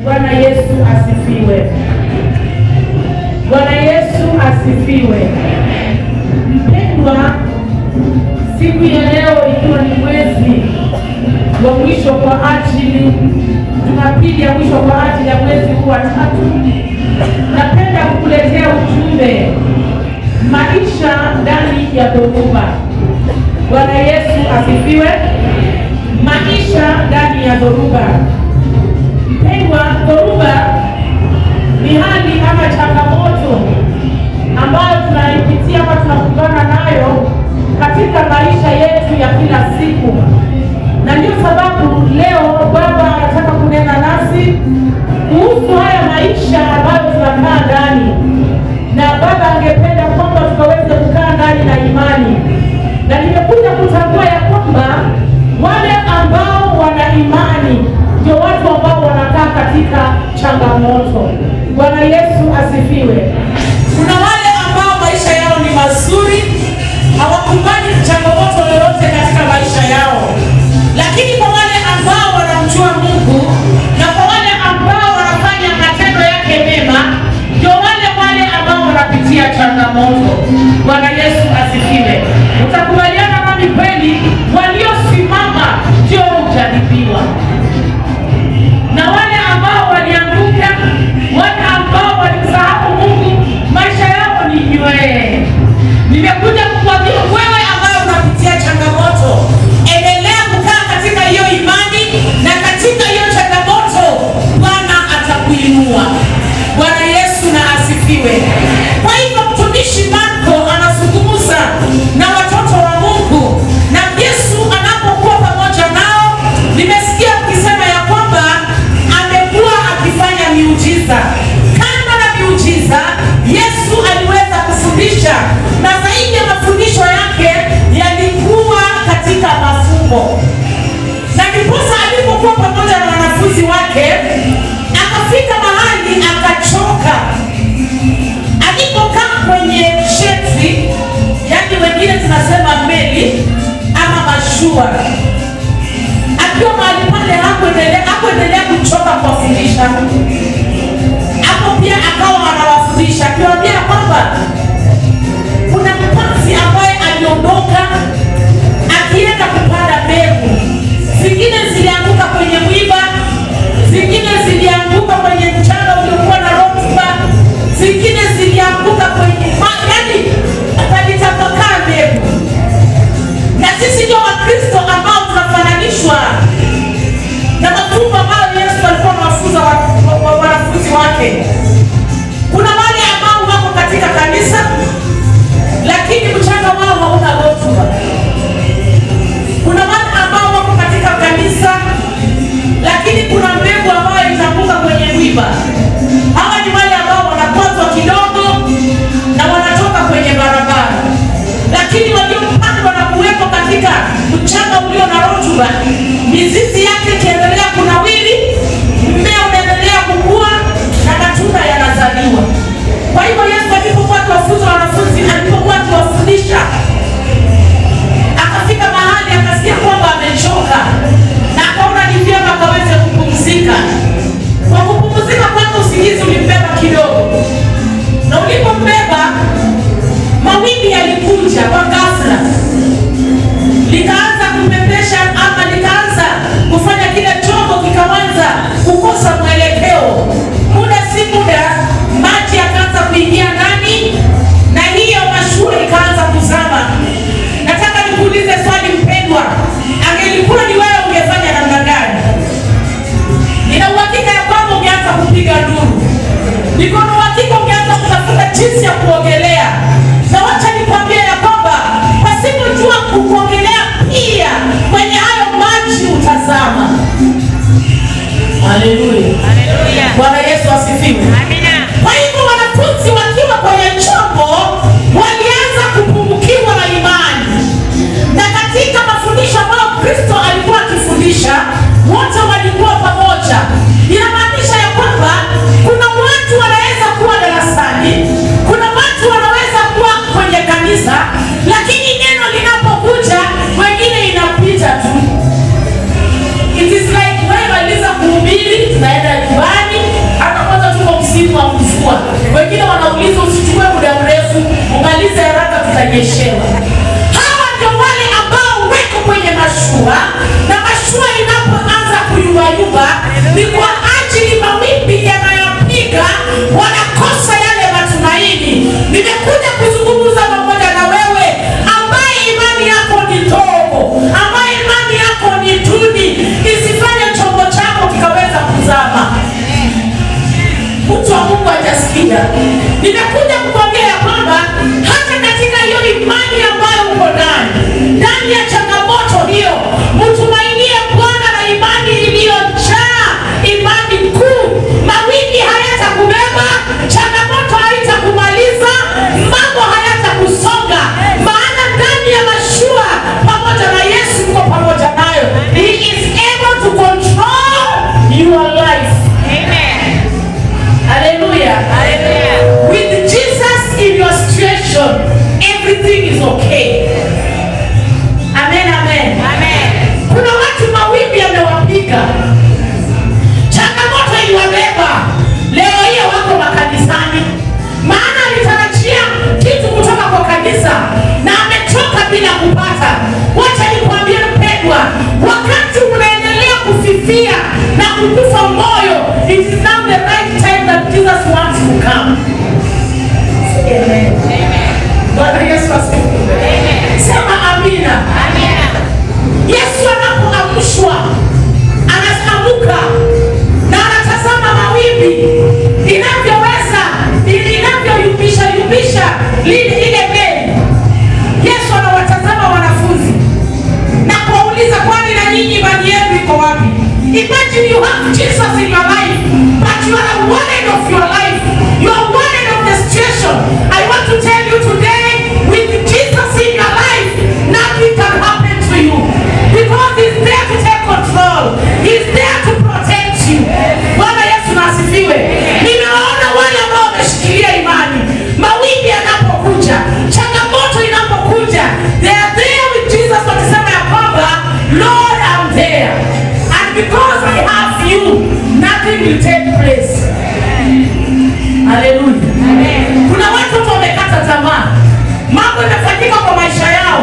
Bwana Yesu asifiwe. Bwana Yesu asifiwe. Mpendwa, siku ya leo ikiwa ni mwezi wa mwisho kwa ajili, Jumapili ya mwisho kwa ajili ya mwezi huu wa 3, napenda kukuletea ujumbe, maisha ndani ya dhoruba. Bwana Yesu asifiwe. Maisha ndani ya dhoruba. Mpendwa, dhoruba ni hali ama changamoto ambayo tunaipitia ama tunakumbana nayo katika maisha yetu ya kila siku. Na ndio sababu leo Baba anataka kunena nasi kuhusu haya maisha ambayo tunakaa ndani. Na Baba angependa kwamba tukaweze kukaa ndani na imani. Na nimekuja kutambua ya kwamba wale ambao wana imani ndio watu ambao wanakaa katika changamoto. Bwana Yesu asifiwe. Kuna wale ambao maisha yao ni mazuri, hawakumbani changamoto yoyote katika maisha yao. Lakini kwa wale ambao wanamjua Mungu na kwa wale ambao wanafanya matendo yake mema, ndio wale ambao wanapitia changamoto. Bwana Yesu asifiwe. Utakubaliana nami kweli, waliosimama ndio hujaribiwa. Na wale ambao walianguka, wale ambao walimsahau Mungu, maisha yao ni nywee. Nimekuja kukuambia wewe ambaye unapitia changamoto, endelea kukaa katika hiyo imani, na katika hiyo changamoto Bwana atakuinua. Bwana Yesu na asifiwe. Kwa hivyo mtumishi Marko anazungumza na watoto wa Mungu, na Yesu anapokuwa pamoja nao, nimesikia mkisema ya kwamba amekuwa akifanya miujiza. Kama na miujiza, Yesu aliweza kufundisha, na zaidi ya mafundisho yake yalikuwa katika mafumbo. Na ndiposa alipokuwa pamoja na wanafunzi wake, akafika mahali akachoka. Alipokaa kwenye sheti, yani wengine tunasema meli ama mashua, akiwa mahali pale hakuendelea kuchoka kwa fundisha. Hapo pia akawa anawafundisha, akiwaambia kwamba kuna mpanzi ambaye aliondoka akienda kupanda mbegu. Zingine zilianguka kwenye mwiba, zingine zilianguka kwenye mchanga uliokuwa na rutuba, zingine zilianguka kwenye yani palitapakaa mbegu. Na sisi ndio Wakristo ambao tunafananishwa na mafumbo ambayo Yesu alikuwa anawafunza wanafunzi wake. Kuna wale ambao wako katika kanisa, lakini mchanga wao hauna rutuba. Kuna wale ambao wako katika kanisa, lakini kuna mbegu ambayo itaanguka kwenye mwiba. Hawa ni wale ambao wanakwazwa kidogo na wanatoka kwenye barabara. Lakini waliopandwa na kuwekwa katika mchanga ulio na rutuba, mizizi yake ikiendelea kunawiri, mmea unaendelea kukua na matunda yanazaliwa. Kwa hivyo Yesu alipokuwa akiwafunza wanafunzi, alipokuwa akiwafundisha, akafika mahali akasikia kwamba amechoka, na akaona ni vyema akaweze kupumzika. Kwa kupumzika kwake, usingizi ulimbeba kidogo, na ulipombeba, mawimbi yalikuja kwa ghafla, likaanza kupepesha ama likaanza kufanya kile chombo kikaanza kukosa mwelekeo. Muda si muda, maji yakaanza kuingia ndani, na hiyo mashua ikaanza kuzama. Nataka nikuulize swali mpendwa, angelikuwa ni wewe ungefanya namna gani? Nina uhakika ya kwamba ungeanza kupiga nduru. Niko na uhakika ungeanza kutafuta jinsi ya kuogelea. Na wacha nikwambie ya kwamba pasipojua kuogelea pia kwenye hayo maji utazama. Haleluya. Haleluya. Bwana Yesu asifiwe. Amina. Kwa hivyo wanafunzi wakiwa kwenye chombo walianza kupungukiwa na imani. Na katika mafundisho ambayo Kristo alikuwa akifundisha, wote walikuwa pamoja. Inamaanisha ya kwamba kuna watu wanaweza kuwa darasani, kuna watu wanaweza kuwa kwenye kanisa, lakini neno linapokuja wengine inapita tu. It is like wewe waliza kuhubiri, tunaenda nyumbani, itanyeshewa. Hawa ndio wale ambao weko kwenye mashua, na mashua inapoanza kuyubayuba ni kwa ajili mawimbi yanayopiga, wanakosa yale matumaini. Nimekuja kuzungumza pamoja na wewe ambaye imani yako ni ndogo, ambaye imani yako ni duni, isifanye chombo chako kikaweza kuzama. Mtu wa Mungu hajasikia. Nimekuja kukwambia kwamba hata katika hiyo imani ambayo uko ndani ya changamoto hiyo, mtumainie Bwana na imani iliyojaa, imani kuu. Mawimbi hayatakubeba, changamoto haitakumaliza, mambo hayatakusonga, maana ndani ya mashua pamoja na Yesu uko pamoja nayo. He is able to control your life. Amen. Hallelujah. Hallelujah. With Jesus in your situation, everything is okay. Amen, amen. Amen. Kuna watu mawimbi yamewapiga, changamoto iliwabeba, leo hiyo wako makanisani, maana alitarajia kitu kutoka kwa kanisa na amechoka bila kupata. Wacha nikwambie mpendwa, wakati unaendelea kufifia na kukufa moyo, it is now the right time that Jesus wants to come. Amen. Amen. Bwana Yesu asifiwe. Amen. Sema amina. Amina. Yesu anapoamshwa, anasamuka na anatazama mawimbi inavyoweza, inavyoyumbisha ile meli. Yesu anawatazama wanafunzi na kuwauliza, kwani na nyinyi imani yenu iko wapi? Imagine you have Jesus in your life, but you are worried of your life. You are worried of the situation. I want to tell you today, with Jesus in your life, nothing can happen to you, because He's there to take control. He's there to protect you. Bwana Yesu asifiwe. Nimeona wale ambao wameshikilia imani, mawimbi yanapokuja, changamoto inapokuja, they are there with Jesus, wakisema ya kwamba, Lord, I'm there, and because I have you, nothing will take place. Hallelujah. Amen. Kuna watu wamekata tamaa, mambo yanafanyika kwa maisha yao,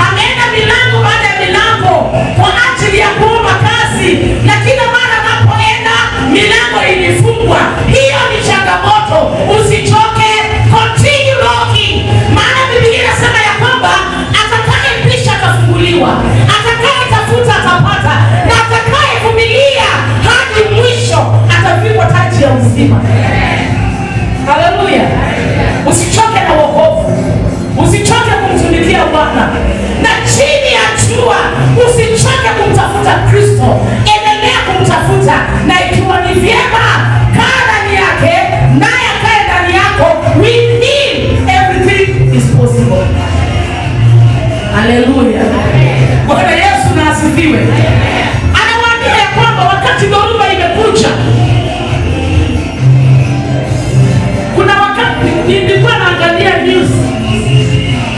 ameenda milango baada ya milango kwa ajili ya kuomba kazi, lakini mara anapoenda milango ilifungwa. Hiyo ni changamoto. Usichoke, continue knocking, maana Biblia inasema ya kwamba atakayebisha atafunguliwa, atakayetafuta atapata, na atakayevumilia hadi mwisho atavikwa taji ya uzima. Hallelujah. Usichoke na wokovu, usichoke kumtumikia Bwana, na chini ya jua usichoke kumtafuta Kristo. Endelea kumtafuta, na ikiwa ni vyema, kaa ndani yake, naye akae ndani yako. With Him everything is possible. Hallelujah. Bwana Yesu na asifiwe. Anawaambia ya kwamba wakati dhoruba imekuja, kuna wakati nilikuwa naangalia news,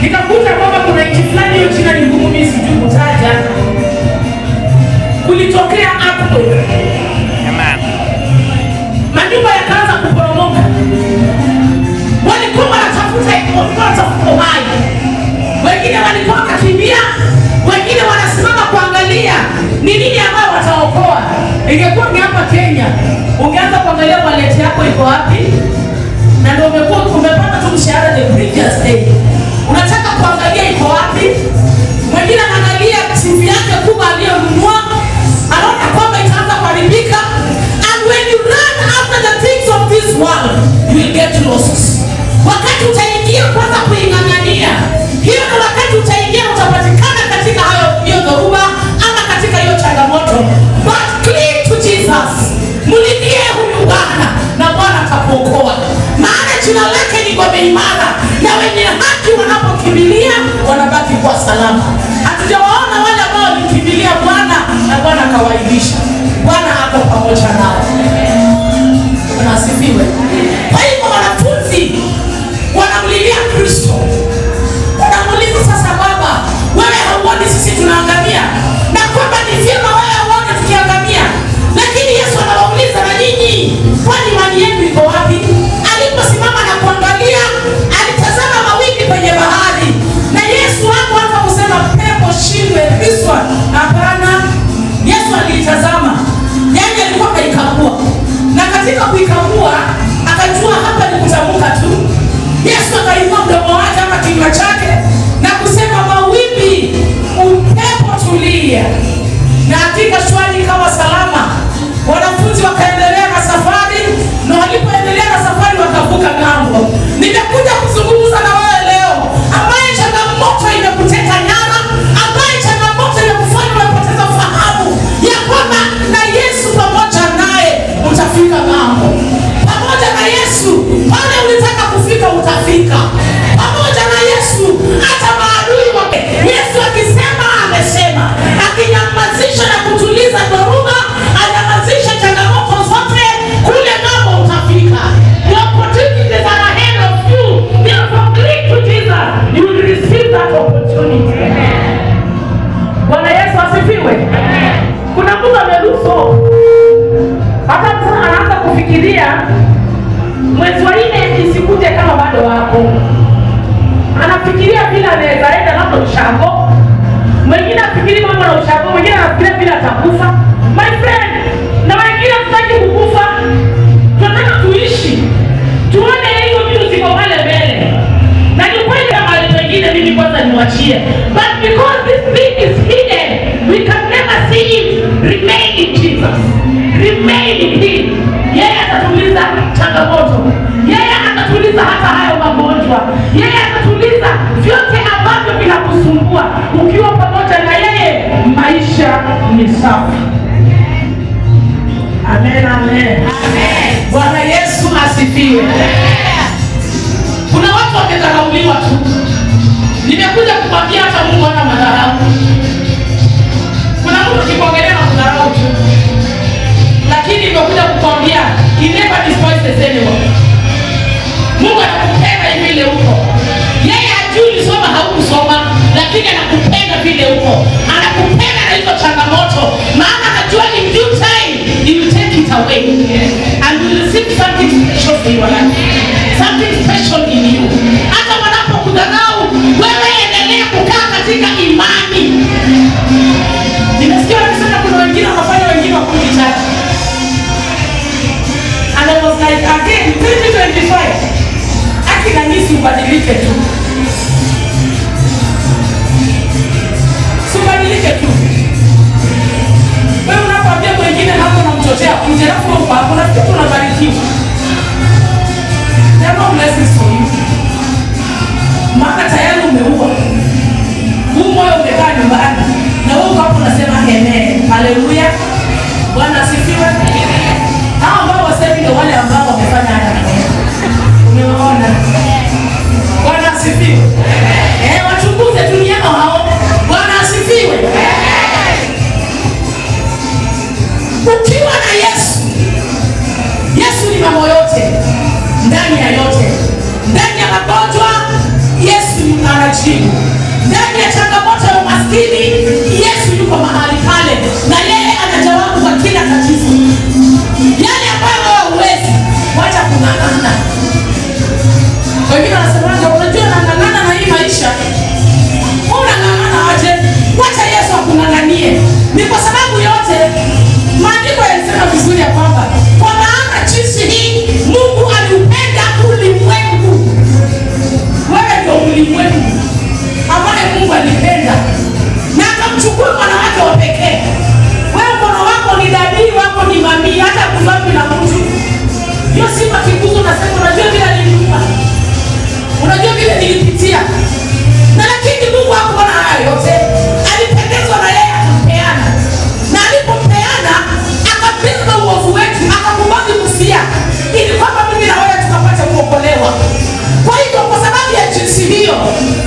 nikakuta kwamba kuna nchi fulani, hiyo jina ni ngumu mimi sijui kutaja, kulitokea earthquake. Amen. Manyumba yakaanza kuporomoka. Walikuwa wanatafuta uhai, wengine walikuwa wakakimbia, wengine wanasimama kuangalia ni nini ambao wataokoa. Ingekuwa ni hapa Kenya, ungeanza kuangalia wallet yako iko wapi, na ndio umepata tu mshahara the previous day, unataka kuangalia iko wapi. Mwingine anaangalia TV yake kubwa aliyonunua, anaona kwamba itaanza kuharibika. And when you run after the things of this world, you will get lost. Wakati utaingia kwanza kuingangania, hiyo ni wakati utaingia utapatikana katika hiyo dhoruba ama katika hiyo changamoto. But cling to Jesus. Mulikie huyu Bwana na Bwana atakuokoa. Maana jina lake ni ngome imara, na wenye haki wanapokimbilia wanabaki kwa salama. Hatujawaona wale ambao walikimbilia Bwana na Bwana akawaibisha. Bwana ako pamoja nao. Asifiwe. Kwa hivyo wanafunzi wanamlilia Kristo. Wanamuuliza, sasa Baba, wewe hauoni sisi tunaangamia, na kwamba ni vyema wewe uone tukiangamia? Lakini Yesu anawauliza, na nyinyi kwani imani yenu iko wapi? Aliposimama na kuangalia, alitazama mawimbi kwenye bahari, utafika. Pamoja na Yesu hata maadui wake. Yesu akisema amesema. Akinyamazisha na kutuliza dhoruba, anyamazisha changamoto zote, kule ng'ambo utafika. The opportunities are ahead of you. Therefore cling to Jesus. You will receive that opportunity. Bwana Yesu asifiwe. Kuna mtu ameruhusu hata mtu anaanza kufikiria mwezi wa 4 isikuje kama bado wako. Anafikiria bila anaweza enda labda ushago. Mwingine afikiri mambo na ushago, mwingine anafikiria bila atakufa. My friend, na wengine tutaki kukufa. Tunataka tuishi. Tuone hiyo vitu ziko pale mbele. Na ni kweli kama wengine mimi kwanza niwachie. But because this thing is hidden, we can never see it. Remain in Jesus. Remain in Him. Yeye atatuliza changamoto. Yeye atatuliza hata hayo magonjwa. Yeye atatuliza vyote ambavyo vinakusumbua. Ukiwa pamoja na yeye, maisha ni safi. Amen, amen. Amen. Bwana Yesu asifiwe. Kuna watu wamedharauliwa tu. Nimekuja kukwambia hata Mungu hana madharau. Kuna mtu akikuongelea na kudharau tu. Lakini nimekuja kukwambia he never despises anyone. Mungu anakupenda vile uko. Yeye hajui soma haukusoma, lakini anakupenda vile uko. Anakupenda na hizo changamoto, maana anajua in due time he will take it away. And you will receive something special for your life. Something special in you. Hata wanapokudharau, wewe endelea kukaa katika imani. Nimesikia wanasema kuna wengine wanafanya wengine wakundi chache. And I was like, again, 2025, akina nisi ubadilike tu. Subadilike tu. Wewe unapoambia wengine hapo na mchotea kuje na kwa hapo na kitu unabarikiwa. There are no blessings for you. Maana tayari umeua. Huu moyo umekaa nyumbani. Na wewe hapo unasema amen. Haleluya. Bwana asifiwe. Hao ambao wasemi ndio wale ambao wamefanya hata kitu. Umeona? Bwana asifiwe. Wachunguze dunia hao. Bwana asifiwe. Ukiwa na Yesu. Yesu ni mambo yote. Ndani ya yote. Ndani ya magonjwa, Yesu anajibu. Ndani ya changamoto ya umaskini, Yesu yuko mahali pale. Na yeye anajawabu kwa kila tatizo. Yale ambayo wewe huwezi, wacha kung'ang'ana. Wengine wanasema unajua nang'ang'ana na hii maisha. Unang'ang'ana aje? Wacha Yesu akung'ang'anie. Ni kwa sababu yote maandiko yanasema vizuri ya kwamba kwa maana jinsi hii Mungu aliupenda ulimwengu. Wewe ndio ulimwengu ambaye Mungu alipenda. Na akamchukua mwana wake wa pekee. Wewe mwana wako ni dadii wako ni mami hata kuzapi na mtu. Hiyo si makikuzo nasema unajua vile nilipa. Unajua vile nilipitia. Na lakini Mungu hakuona haya yote. Alipendezwa na yeye akapeana. Na alipopeana akapenda uovu wetu, akakubali kufia ili kwamba mimi na wewe tukapata kuokolewa. Kwa hivyo kwa sababu ya jinsi hiyo,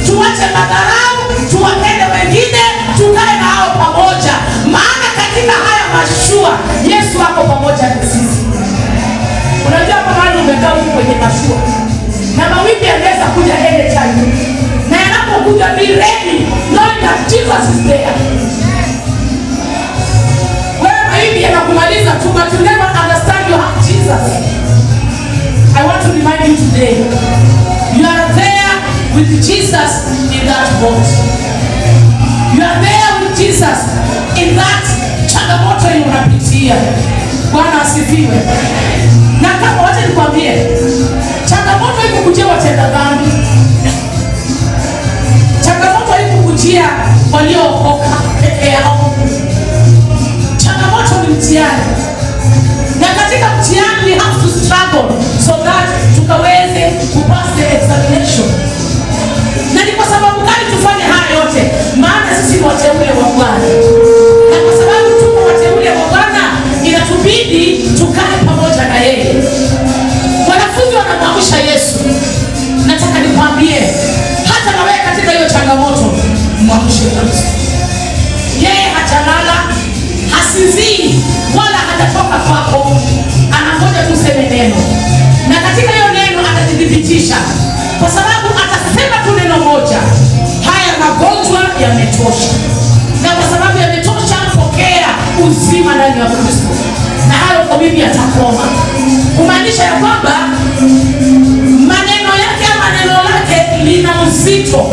tuache madharau, tuwapende wengine, tukae nao pamoja. Maana katika haya mashua, Yesu ako pamoja na sisi. Unajua kama umekaa huko kwenye mashua, na mawimbi yanaweza kuja anytime. Na yanapokuja be ready, knowing that Jesus is there. Wewe mawimbi yanakumaliza tu, but you never understand you have Jesus. I want to remind you today, you are there with Jesus in that boat. You are there with Jesus in that changamoto unapitia. Bwana asifiwe. Na kama wacha nikwambie, changamoto iko kujia watenda dhambi. Changamoto iko kujia waliookoka peke yao. Changamoto ni mtihani. Na katika mtihani we have to struggle so that tukaweze kupass the examination. Na ni kwa sababu gani tufanye haya yote? Maana sisi ni wateule wa Bwana. Na kwa sababu tuko wateule wa Bwana, inatubidi tukae pamoja na yeye. Wanafunzi wanamwamsha Yesu. Nataka neno, na katika hiyo neno atathibitisha, kwa sababu atasema tu neno moja, haya magonjwa yametosha, na kwa sababu yametosha, pokea uzima ndani ya Kristo, na hayo kwa mimi yatakoma. Kumaanisha ya kwamba maneno yake ama neno lake lina uzito,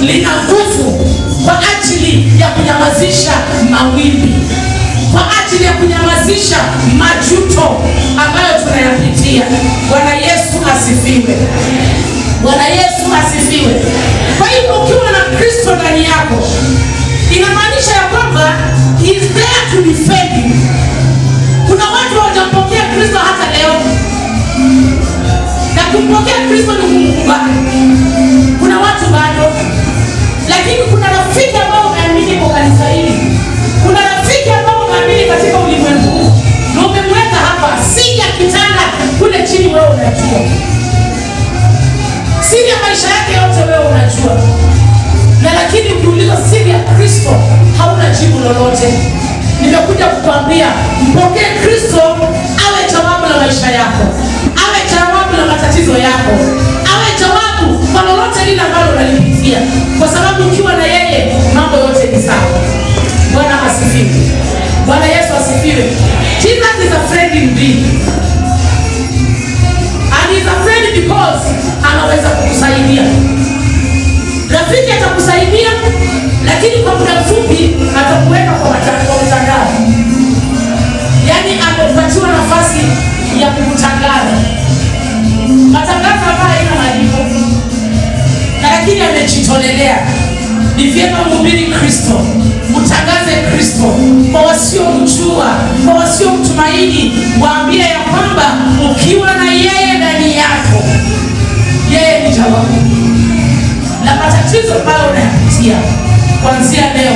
lina nguvu kwa ajili ya kunyamazisha mawimbi, kwa ajili ya kunyamazisha majuto ambayo tunayapitia. Bwana Yesu asifiwe. Bwana Yesu asifiwe. Kwa hivyo ukiwa na Kristo ndani yako, inamaanisha ya kwamba he is there to defend you. Kuna watu hawajampokea Kristo hata leo, na kumpokea Kristo ni kumkubali. Kuna watu bado, lakini kuna rafiki ambao umeamini kwa kanisa hili, kuna rafiki ambao umeamini katika ulimwengu, na umemweka hapa, si ya kitanda kule chini wewe unajua, siri ya maisha yake yote wewe unajua, na lakini ukiuliza siri ya Kristo hauna jibu lolote. Nimekuja kukuambia mpokee Kristo, awe jawabu la maisha yako, awe jawabu la matatizo yako, awe jawabu kwa lolote lile ambalo unalipitia, kwa sababu ukiwa na yeye mambo yote ni sawa. Bwana asifiwe. Bwana Yesu asifiwe. Jesus is a friend indeed, and he is a friend because anaweza kukusaidia. Rafiki atakusaidia, lakini kwa muda mfupi atakuweka kwa mtandao. Yaani amepatiwa nafasi ya kukutangaza. Matangazo ambayo haina malipo, na lakini amejitolelea. Ni vyema mhubiri Kristo, mtangaze Kristo kwa wasiomjua, kwa wasiomtumaini. Waambie ya kwamba ukiwa na yeye ndani yako, yeye ni jawabu la matatizo ambayo unayapitia. Kuanzia leo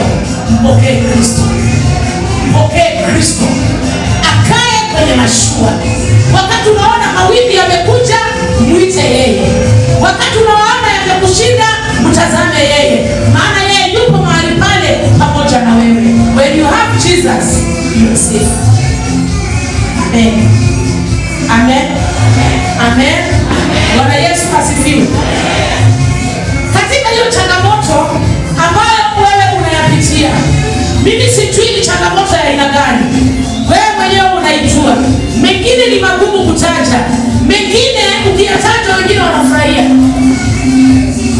mpokee Kristo, mpokee Kristo, akae kwenye mashua. Wakati unaona mawimbi yamekuja, mwite yeye. Wakati unaona yamekushinda, mtazame yeye, maana yeye yupo mahali pale pamoja na wewe. When you have Jesus, you are safe. Amen. Amen. Amen. Bwana Yesu asifiwe. Katika hiyo changamoto ambayo wewe unayapitia, mimi sijui ni changamoto ya aina gani, wewe mwenyewe unaijua. Mengine ni magumu kutaja, mengine ukiyataja wengine wanafurahia,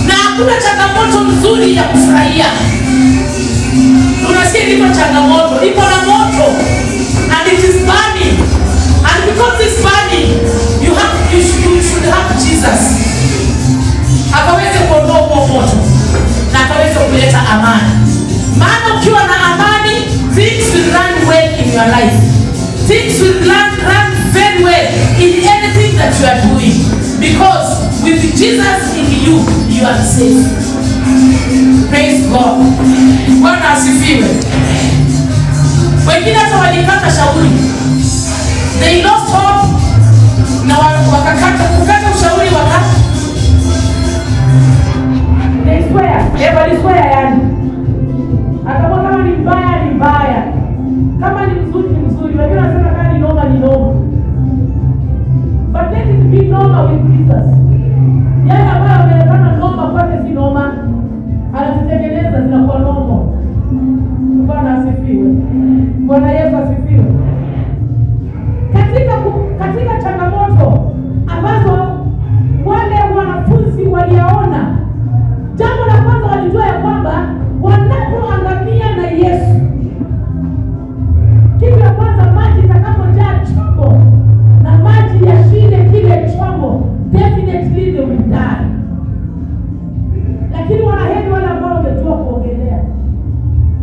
na hakuna changamoto nzuri ya kufurahia. Unasikia iko changamoto, iko na moto, and it is burning, and because it's burning, you should have Jesus, akaweze kuondoa huo moto na akaweze kuleta amani. Maana ukiwa na amani, things will run well in your life. Things will run very well in anything that you are doing, because with Jesus in you, you are safe. Praise God. Bwana asifiwe. Wengine hata walikata shauri, they lost hope, na kukata ushauri they swear, everybody swear yani. Akama kama ni mbaya ni mbaya, kama ni mzuri ni mzuri, wengine wanasema kama ni noma ni noma. But let it be normal with Jesus. Yale ambayo yameonekana noma kwake si noma, anazitengeneza zinakuwa noma. Bwana asifiwe. Bwana Yesu asifiwe. Katika changamoto ambazo wale wanafunzi waliaona, jambo la kwanza walijua ya kwamba wanapoangamia na Yesu, kitu ya kwanza, maji itakapojaa chombo na maji yashinde kile chombo, definitely they will die. Lakini wanaheri wale ambao wamejua kuogelea.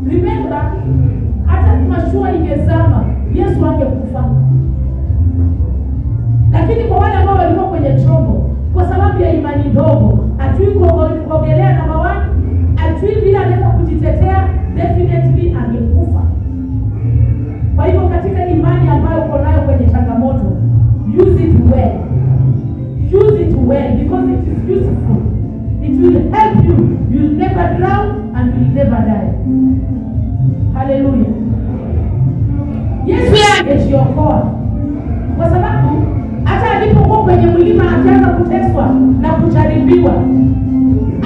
Remember, hata mashua ingezama, Yesu angekufa. Lakini kwa wale ambao walikuwa kwenye chombo, kwa sababu ya imani ndogo, ajui kuogelea namba 1, ajui vile anaweza kujitetea, definitely angekufa. Kwa hivyo katika imani ambayo uko nayo kwenye changamoto, use it well. Use it well, because it is useful. It will help you. You will never drown and you will never die. Hallelujah. Yesu angejiokoa, kwa sababu kuteswa na kujaribiwa.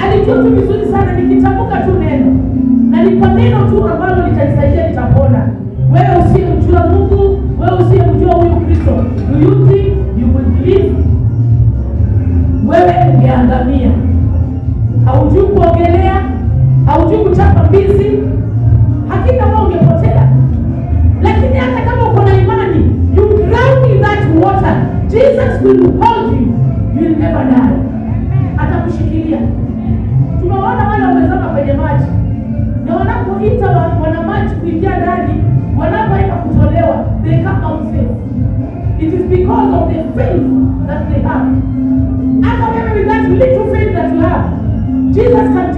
Alijua tu vizuri sana nikitamka tu neno, na ni kwa neno tu ambalo litanisaidia nitapona. Wewe usiyemjua Mungu, wewe usiyemjua huyu Kristo, do you think you will believe? Wewe ungeangamia. Haujui kuogelea, haujui kuchapa mbizi, hakika wewe ungepotea. Lakini hata kama uko na imani, you drown in that water, Jesus will hold you. You will never die. Atakushikilia. Tunaona wale wamezama kwenye maji, na wanapoita wana maji kuingia ndani, wanapoenda kutolewa, they come out safe. It is because of the faith that they have. Hata wewe with that little faith that you have, Jesus can